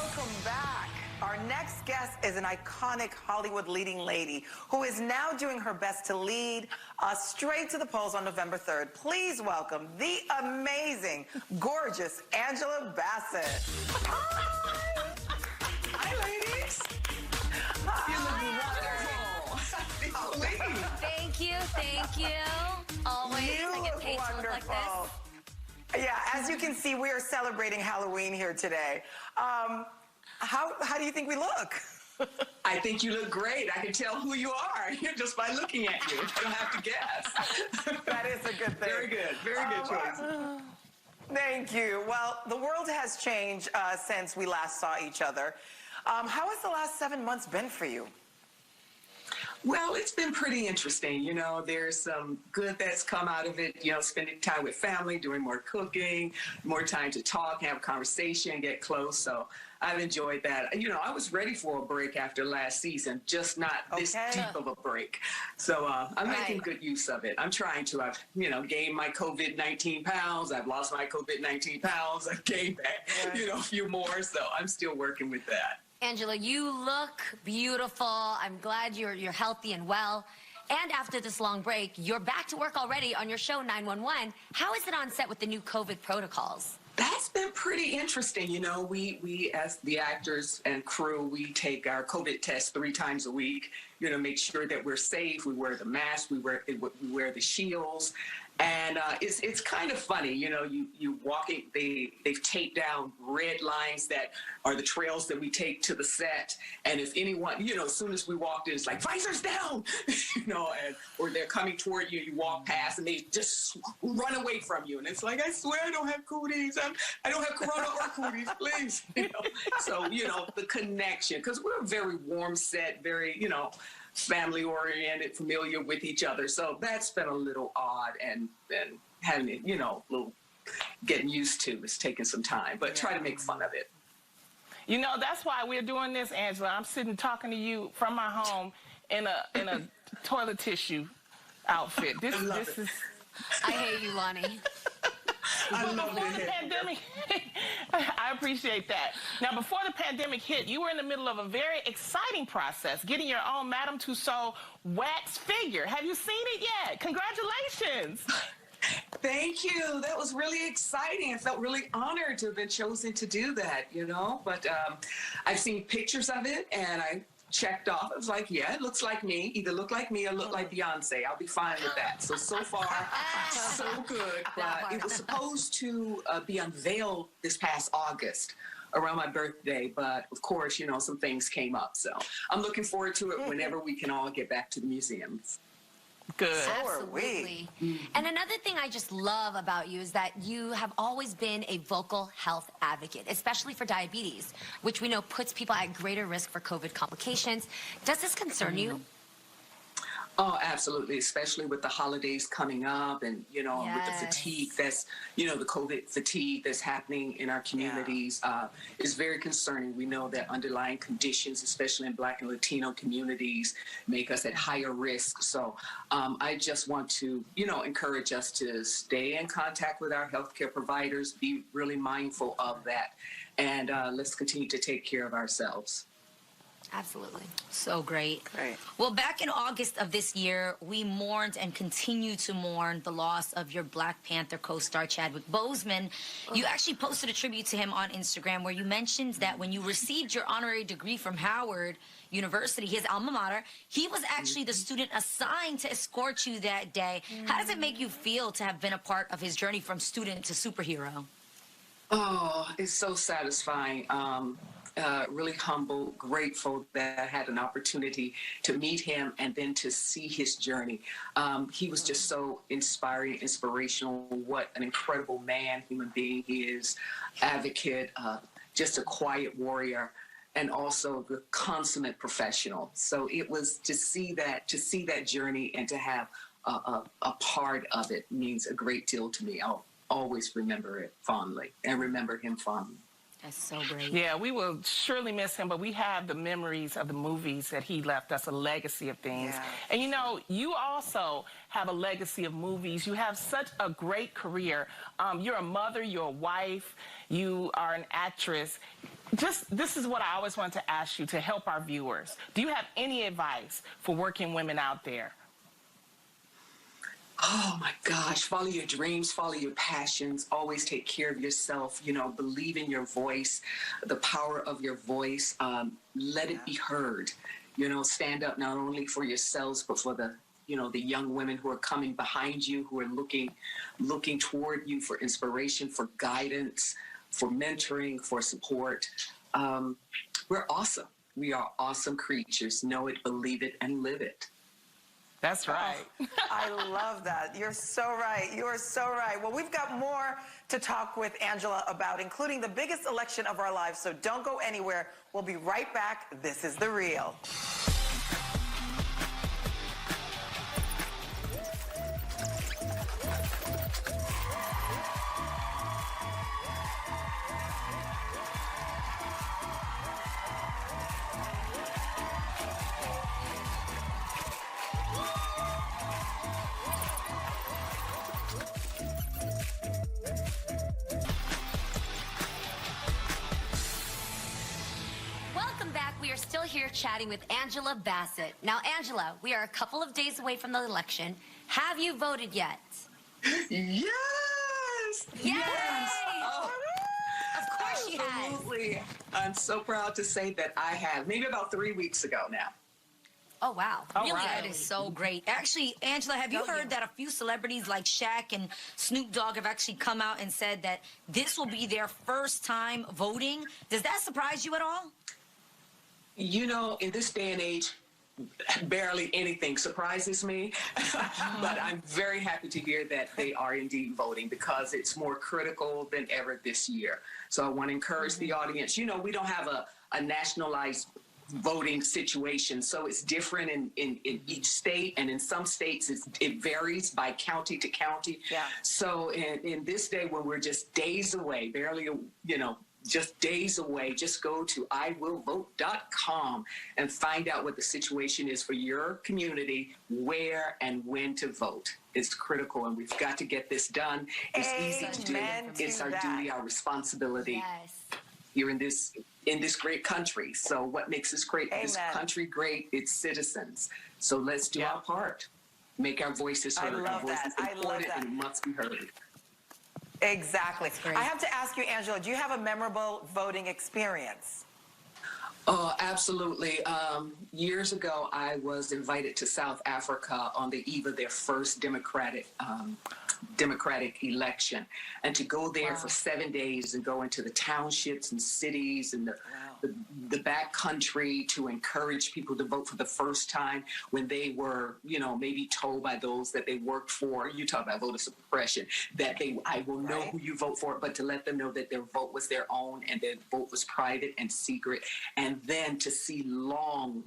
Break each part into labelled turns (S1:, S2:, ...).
S1: Welcome back. Our next guest is an iconic Hollywood leading lady who is now doing her best to lead us straight to the polls on November 3rd. Please welcome the amazing, gorgeous Angela Bassett. Hi. Hi, ladies. Hi. You look wonderful.
S2: Thank you, thank you. Always, I get paid to look like this.
S1: Yeah, as you can see, we are celebrating Halloween here today. How do you think we look?
S3: I think you look great. I can tell who you are just by looking at you. I don't have to guess.
S1: That is a good thing.
S3: Very good. Very good choice.
S1: Thank you. Well, the world has changed since we last saw each other. How has the last 7 months been for you?
S3: Well, it's been pretty interesting. You know, there's some good that's come out of it, you know, spending time with family, doing more cooking, more time to talk, have a conversation, get close. So I've enjoyed that. You know, I was ready for a break after last season, just not this deep of a break. So I'm making good use of it. I'm trying to. I've, you know, gained my COVID-19 pounds. I've lost my COVID-19 pounds. I've gained back, you know, a few more. So I'm still working with that.
S2: Angela, you look beautiful. I'm glad you're healthy and well. And after this long break, you're back to work already on your show 911. How is it on set with the new COVID protocols?
S3: That's been pretty interesting. You know, we as the actors and crew, we take our COVID test 3 times a week, you know, make sure that we're safe. We wear the mask, we wear the shields. And it's kind of funny, you know, you walking, they've taped down red lines that are the trails that we take to the set. And if anyone, you know, as soon as we walked in, it's like, visors down, you know, or they're coming toward you, you walk past and they just run away from you. And it's like, I swear I don't have cooties. I don't have corona or cooties, please. You know? So, you know, the connection, because we're a very warm set, very, you know, family-oriented, familiar with each other. So that's been a little odd and having it, you know, a little getting used to. It's taking some time, but try to make fun of it.
S4: You know, that's why we're doing this, Angela. I'm sitting talking to you from my home in a toilet tissue outfit. This is...
S2: I hate you, Lonnie.
S4: Before the pandemic, I appreciate that. Now, before the pandemic hit, you were in the middle of a very exciting process, getting your own Madame Tussauds wax figure. Have you seen it yet? Congratulations.
S3: Thank you. That was really exciting. I felt really honored to have been chosen to do that, you know. But I've seen pictures of it, and I checked off. I was like, yeah, it looks like me. Either look like me or look like Beyonce. I'll be fine with that. So far, so good. But it was supposed to be unveiled this past August around my birthday. But, of course, you know, some things came up. So I'm looking forward to it whenever we can all get back to the museums.
S4: Good.
S2: Absolutely. And another thing I just love about you is that you have always been a vocal health advocate, especially for diabetes, which we know puts people at greater risk for COVID complications. Does this concern you?
S3: Oh, absolutely, especially with the holidays coming up and, you know, with the fatigue that's, you know, the COVID fatigue that's happening in our communities is very concerning. We know that underlying conditions, especially in Black and Latino communities, make us at higher risk. So I just want to, you know, encourage us to stay in contact with our healthcare providers, be really mindful of that, and let's continue to take care of ourselves.
S2: Absolutely. So great.
S1: Great.
S2: Well, back in August of this year, we mourned and continue to mourn the loss of your Black Panther co-star, Chadwick Boseman. You actually posted a tribute to him on Instagram where you mentioned that when you received your honorary degree from Howard University, his alma mater, he was actually the student assigned to escort you that day. How does it make you feel to have been a part of his journey from student to superhero?
S3: Oh, it's so satisfying. Really humble, grateful that I had an opportunity to meet him and then to see his journey. He was just so inspiring, inspirational. What an incredible man, human being he is, advocate, just a quiet warrior, and also the consummate professional. So it was to see that journey and to have a part of it means a great deal to me. I'll always remember it fondly and remember him fondly.
S2: That's so great.
S4: Yeah, we will surely miss him, but we have the memories of the movies that he left us, a legacy of things.
S1: Yeah.
S4: And you know, you also have a legacy of movies. You have such a great career. You're a mother, you're a wife, you are an actress. This is what I always wanted to ask you to help our viewers. Do you have any advice for working women out there?
S3: Oh my gosh, follow your dreams, follow your passions, always take care of yourself, you know, believe in your voice, the power of your voice, let it be heard, you know, stand up not only for yourselves, but for the, you know, the young women who are coming behind you, who are looking toward you for inspiration, for guidance, for mentoring, for support. We're awesome. We are awesome creatures. Know it, believe it, and live it.
S4: That's right.
S1: Oh, I love that. You're so right. You are so right. Well, we've got more to talk with Angela about, including the biggest election of our lives. So don't go anywhere. We'll be right back. This is The Real.
S5: Welcome back. We are still here chatting with Angela Bassett. Now, Angela, we are a couple of days away from the election. Have you voted yet?
S3: Yes!
S5: Yes!
S3: Oh,
S5: Of course she has.
S3: absolutely. I'm so proud to say that I have, maybe about 3 weeks ago now.
S5: Oh, wow.
S4: All
S5: Really?
S4: right.
S2: That is so great. Actually, Angela, have you heard that a few celebrities like Shaq and Snoop Dogg have actually come out and said that this will be their first time voting? Does that surprise you at all?
S3: You know, in this day and age, barely anything surprises me, but I'm very happy to hear that they are indeed voting because it's more critical than ever this year. So I want to encourage the audience. You know, we don't have a nationalized voting situation, so it's different in each state, and in some states it varies by county to county.
S1: Yeah.
S3: So in this day when we're just days away, barely, you know, just days away, just go to iwillvote.com and find out what the situation is for your community, where and when to vote. It's critical, and we've got to get this done. It's easy to do.
S1: Amen to
S3: It's our
S1: that.
S3: duty, our responsibility
S5: Yes.
S3: here in this great country. So what makes this this
S1: Amen.
S3: country great? Its citizens. So let's do our part. Make our voices
S1: I
S3: heard.
S1: love
S3: Our voice
S1: that.
S3: is
S1: I love
S3: important
S1: that.
S3: and must be heard.
S1: Exactly.
S2: great.
S1: I have to ask you, Angela, do you have a memorable voting experience?
S3: Oh, absolutely. Years ago, I was invited to South Africa on the eve of their first democratic election, and to go there for 7 days and go into the townships and cities and the back country to encourage people to vote for the first time when they were, you know, maybe told by those that they worked for. You talk about voter suppression, that I will know who you vote for, but to let them know that their vote was their own and their vote was private and secret. And then to see long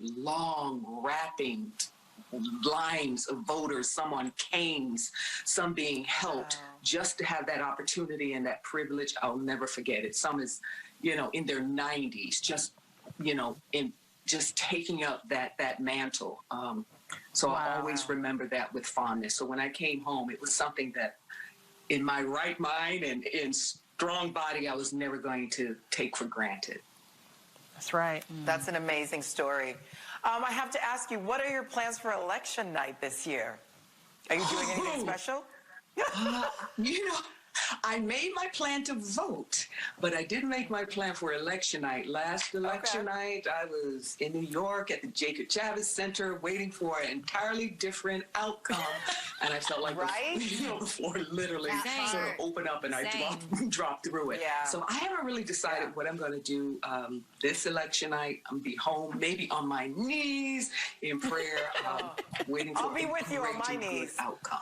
S3: wrapping lines of voters, some on canes, some being helped, just to have that opportunity and that privilege. I'll never forget it. Some is, you know, in their 90s, just, you know, in just taking up that mantle. So I always remember that with fondness. So when I came home, it was something that in my right mind and in strong body, I was never going to take for granted.
S4: That's right.
S1: That's an amazing story. I have to ask you, what are your plans for election night this year? Are you doing anything special?
S3: You know, I made my plan to vote, but I didn't make my plan for election night. Last election night, I was in New York at the Jacob Javits Center waiting for an entirely different outcome. And I felt like the floor literally sort of opened up and I dropped through it.
S1: Yeah.
S3: So I haven't really decided what I'm going to do this election night. I'm going to be home, maybe on my knees in prayer, waiting for
S1: I'll be with you on my
S3: good
S1: knees.
S3: outcome.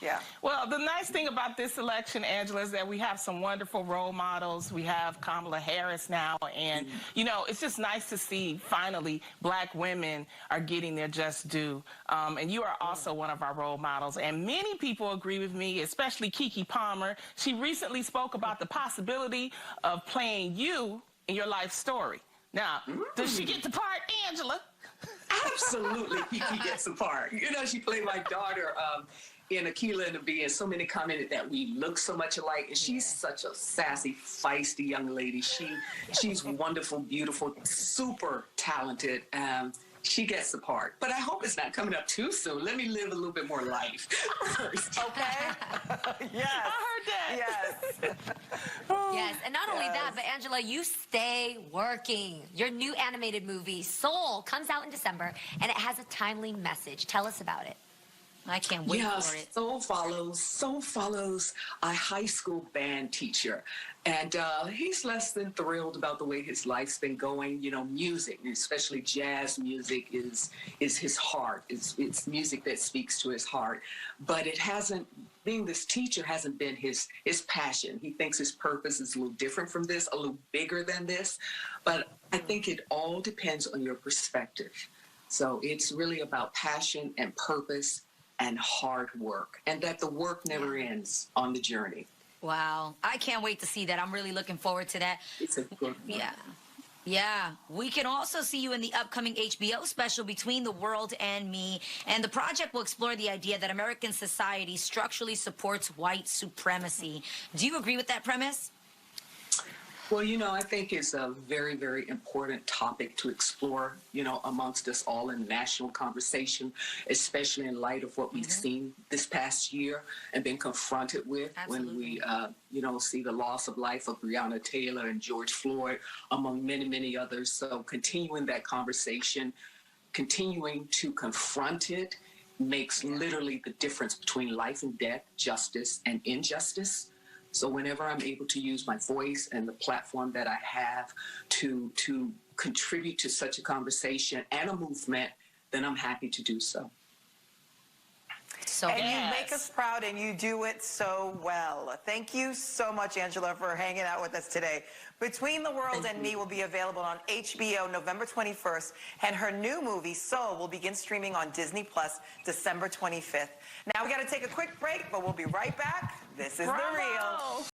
S1: Yeah.
S4: Well, the nice thing about this election, Angela, is that we have some wonderful role models. We have Kamala Harris now, and, you know, it's just nice to see, finally, black women are getting their just due. And you are also one of our role models. And many people agree with me, especially Keke Palmer. She recently spoke about the possibility of playing you in your life story. Now, does she get the part, Angela?
S3: Absolutely, Keke gets a part. You know, she played my daughter in Akilah and the Bee, and so many commented that we look so much alike. And she's such a sassy, feisty young lady. She's wonderful, beautiful, super talented. She gets the part. But I hope it's not coming up too soon. Let me live a little bit more life first.
S1: Okay? Yes.
S4: I heard that.
S1: Yes.
S5: Yes, and not only that, but Angela, you stay working. Your new animated movie, Soul, comes out in December, and it has a timely message. Tell us about it.
S2: I can't wait for it.
S3: Soul follows a high school band teacher. And he's less than thrilled about the way his life's been going. You know, music, especially jazz music, is his heart. It's music that speaks to his heart. But it hasn't, being this teacher hasn't been his passion. He thinks his purpose is a little different from this, a little bigger than this. But I think it all depends on your perspective. So it's really about passion and purpose and hard work, and that the work never ends on the journey.
S2: Wow. I can't wait to see that. I'm really looking forward to that.
S3: It's a good one.
S2: Yeah. Yeah. We can also see you in the upcoming HBO special, Between the World and Me. And the project will explore the idea that American society structurally supports white supremacy. Do you agree with that premise?
S3: Well, you know, I think it's a very, very important topic to explore, you know, amongst us all in national conversation, especially in light of what we've seen this past year and been confronted with when we, you know, see the loss of life of Breonna Taylor and George Floyd, among many, many others. So continuing that conversation, continuing to confront it makes literally the difference between life and death, justice and injustice. So whenever I'm able to use my voice and the platform that I have to contribute to such a conversation and a movement, then I'm happy to do so.
S2: So
S1: And you make us proud, and you do it so well. Thank you so much, Angela, for hanging out with us today. Between the World and Me will be available on HBO November 21st, and her new movie, Soul, will begin streaming on Disney Plus December 25th. Now we got to take a quick break, but we'll be right back. This is The Real.